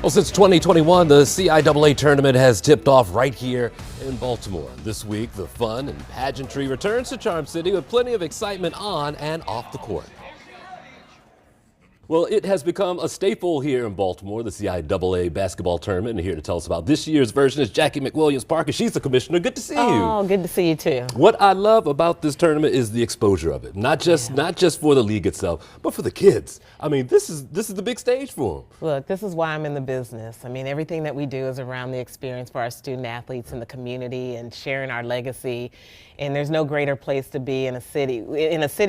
Well, since 2021, the CIAA tournament has tipped off right here in Baltimore. This week, the fun and pageantry returns to Charm City with plenty of excitement on and off the court. Well, it has become a staple here in Baltimore, the CIAA basketball tournament. And here to tell us about this year's version is Jackie McWilliams Parker. She's the commissioner. Good to see you. Oh, good to see you too. What I love about this tournament is the exposure of it. Not just for the league itself, but for the kids. I mean, this is the big stage for them. Look, this is why I'm in the business. I mean, everything that we do is around the experience for our student athletes in the community and sharing our legacy. And there's no greater place to be in a city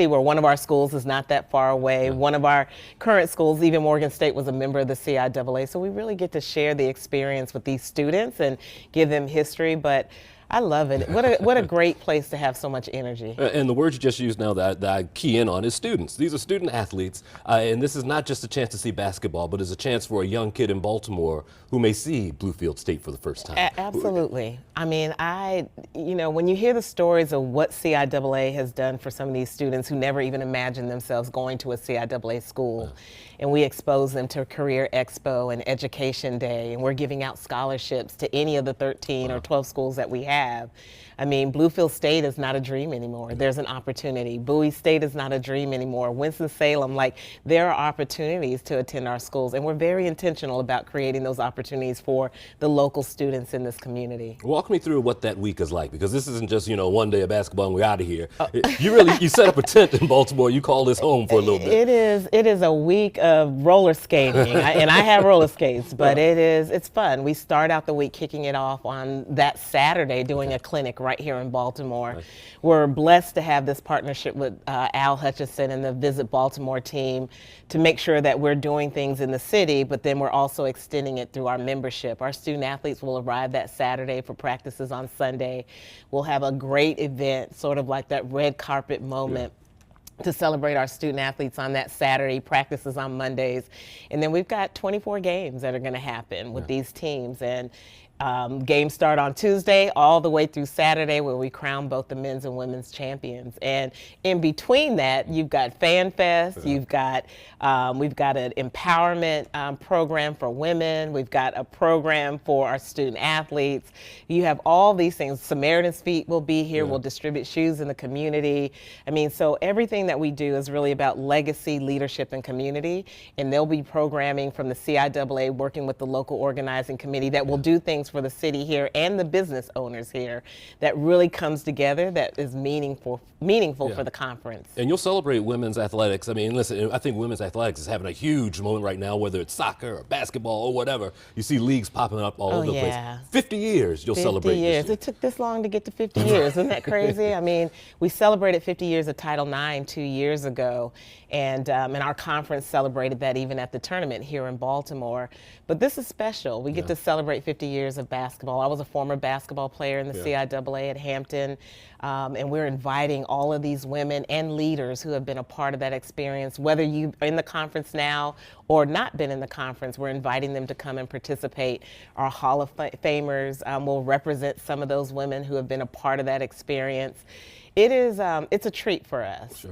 where one of our schools is not that far away. Yeah. One of our current schools, even Morgan State, was a member of the CIAA. So we really get to share the experience with these students and give them history. But I love it. What a great place to have so much energy. And the word you just used now that I key in on is students. These are student athletes, and this is not just a chance to see basketball, but it's a chance for a young kid in Baltimore who may see Bluefield State for the first time. Absolutely. I mean, when you hear the stories of what CIAA has done for some of these students who never even imagined themselves going to a CIAA school, and we expose them to Career Expo and Education Day, and we're giving out scholarships to any of the 13 or 12 schools that we have. I mean, Bluefield State is not a dream anymore. There's an opportunity. Bowie State is not a dream anymore. Winston-Salem, there are opportunities to attend our schools, and we're very intentional about creating those opportunities for the local students in this community. Walk me through what that week is like, because this isn't just, one day of basketball and we're out of here. You set up a tent in Baltimore. You call this home for a little bit. It is a week of roller skating, and I have roller skates, but it's fun. We start out the week kicking it off on that Saturday doing a clinic right here in Baltimore. Right. We're blessed to have this partnership with Al Hutchison and the Visit Baltimore team to make sure that we're doing things in the city, but then we're also extending it through our membership. Our student athletes will arrive that Saturday for practices on Sunday. We'll have a great event, sort of like that red carpet moment. Yeah. To celebrate our student athletes on that Saturday, practices on Mondays. And then we've got 24 games that are going to happen with these teams. And games start on Tuesday all the way through Saturday, where we crown both the men's and women's champions. And in between that, you've got Fan Fest, we've got an empowerment program for women, we've got a program for our student athletes. You have all these things. Samaritan's Feet will be here, we'll distribute shoes in the community. I mean, so everything that we do is really about legacy, leadership, and community. And there'll be programming from the CIAA working with the local organizing committee that will do things for the city here and the business owners here that really comes together, that is meaningful for the conference. And you'll celebrate women's athletics. I mean, listen, I think women's athletics is having a huge moment right now, whether it's soccer or basketball or whatever. You see leagues popping up all over the place. 50 years you'll celebrate 50 years. This year. It took this long to get to 50 years. Isn't that crazy? I mean, we celebrated 50 years of Title IX 2 years ago, and our conference celebrated that even at the tournament here in Baltimore. But this is special. We get to celebrate 50 years of basketball. I was a former basketball player in the CIAA at Hampton, and we're inviting all of these women and leaders who have been a part of that experience, whether you're in the conference now or not been in the conference. We're inviting them to come and participate. Our Hall of Famers will represent some of those women who have been a part of that experience. It's a treat for us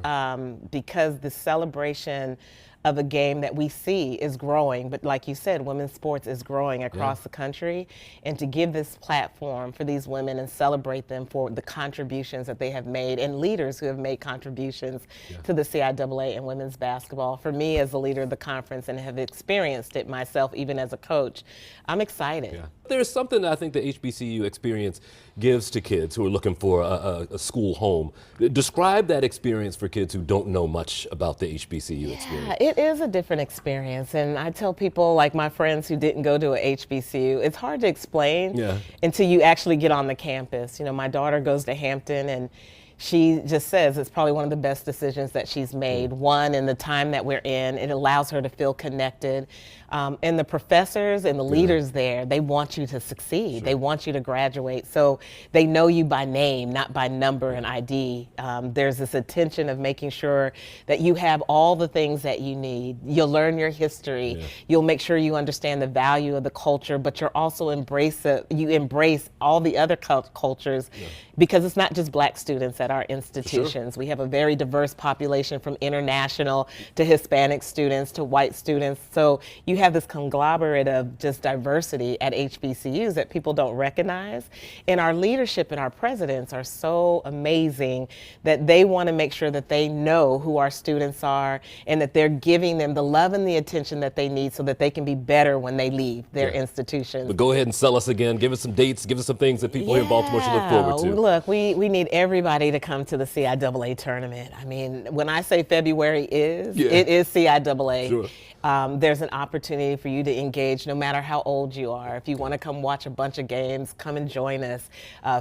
because the celebration of a game that we see is growing, but like you said, women's sports is growing across the country, and to give this platform for these women and celebrate them for the contributions that they have made, and leaders who have made contributions to the CIAA and women's basketball. For me, as a leader of the conference and have experienced it myself, even as a coach, I'm excited. Yeah. There's something that I think the HBCU experience gives to kids who are looking for a school home. Describe that experience for kids who don't know much about the HBCU experience. It is a different experience, and I tell people, like my friends who didn't go to a HBCU, it's hard to explain until you actually get on the campus. My daughter goes to Hampton, and she just says it's probably one of the best decisions that she's made. One, in the time that we're in, it allows her to feel connected. And the professors and the leaders there, they want you to succeed. They want you to graduate. So they know you by name, not by number and ID. There's this attention of making sure that you have all the things that you need. You'll learn your history. You'll make sure you understand the value of the culture, but you're also embrace all the other cultures, because it's not just Black students that at our institutions. We have a very diverse population, from international to Hispanic students to white students. So you have this conglomerate of just diversity at HBCUs that people don't recognize. And our leadership and our presidents are so amazing that they want to make sure that they know who our students are and that they're giving them the love and the attention that they need so that they can be better when they leave their institutions. But go ahead and sell us again. Give us some dates. Give us some things that people here in Baltimore should look forward to. Look, we need everybody to come to the CIAA tournament. I mean, when I say February it is CIAA. Sure. There's an opportunity for you to engage no matter how old you are. If you want to come watch a bunch of games, come and join us.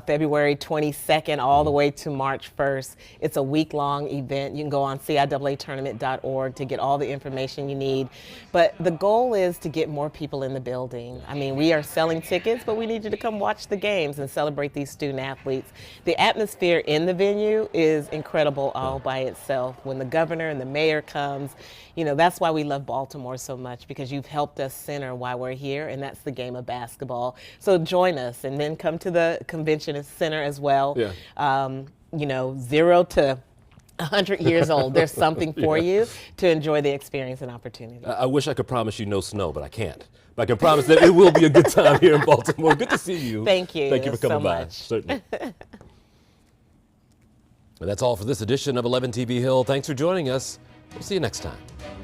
February 22nd all the way to March 1st. It's a week-long event. You can go on CIAAtournament.org to get all the information you need. But the goal is to get more people in the building. I mean, we are selling tickets, but we need you to come watch the games and celebrate these student athletes. The atmosphere in the venue is incredible all by itself. When the governor and the mayor comes, you know, that's why we love Baltimore so much, because you've helped us center why we're here, and that's the game of basketball. So join us, and then come to the convention center as well. You know, 0 to 100 years old. There's something for you to enjoy the experience and opportunity. I wish I could promise you no snow, but I can't. But I can promise that it will be a good time here in Baltimore. Good to see you. Thank you. Thank you for coming so by. much. Certainly. And that's all for this edition of 11 TV Hill. Thanks for joining us. We'll see you next time.